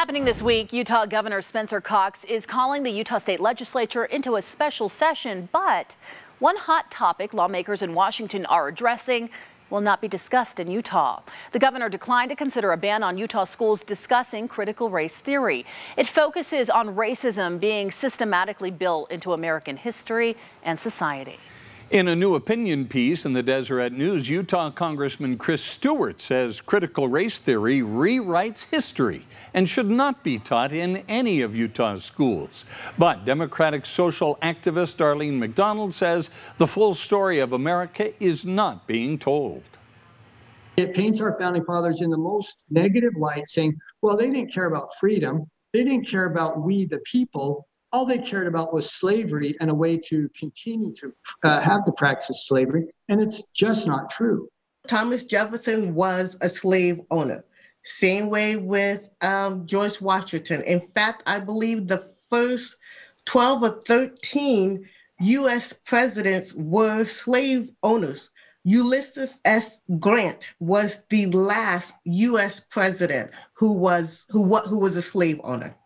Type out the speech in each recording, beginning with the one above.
Happening this week, Utah Governor Spencer Cox is calling the Utah State Legislature into a special session, but one hot topic lawmakers in Washington are addressing will not be discussed in Utah. The governor declined to consider a ban on Utah schools discussing critical race theory. It focuses on racism being systematically built into American history and society. In a new opinion piece in the Deseret News, Utah Congressman Chris Stewart says critical race theory rewrites history and should not be taught in any of Utah's schools. But Democratic social activist Darlene McDonald says the full story of America is not being told. It paints our founding fathers in the most negative light, saying, well, they didn't care about freedom. They didn't care about we, the people. All they cared about was slavery and a way to continue to have the practice of slavery. And it's just not true. Thomas Jefferson was a slave owner. Same way with George Washington. In fact, I believe the first 12 or 13 U.S. presidents were slave owners. Ulysses S. Grant was the last U.S. president who was a slave owner.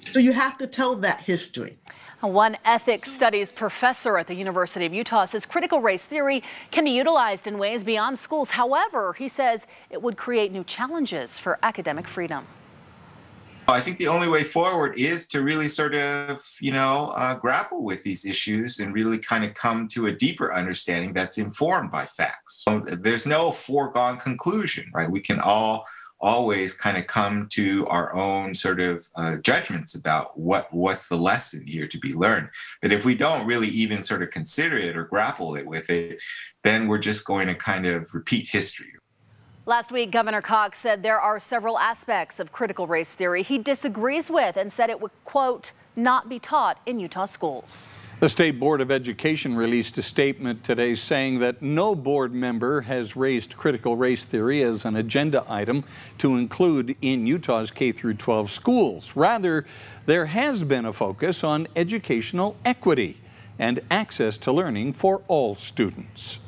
So you have to tell that history. One ethics studies professor at the University of Utah says critical race theory can be utilized in ways beyond schools. However, he says it would create new challenges for academic freedom. I think the only way forward is to really sort of, grapple with these issues and really kind of come to a deeper understanding that's informed by facts. So there's no foregone conclusion, right? We can always kind of come to our own sort of judgments about what's the lesson here to be learned. But if we don't really even sort of consider it or grapple with it, then we're just going to kind of repeat history. Last week, Governor Cox said there are several aspects of critical race theory he disagrees with and said it would, quote, not be taught in Utah schools. The State Board of Education released a statement today saying that no board member has raised critical race theory as an agenda item to include in Utah's K-12 schools. Rather, there has been a focus on educational equity and access to learning for all students.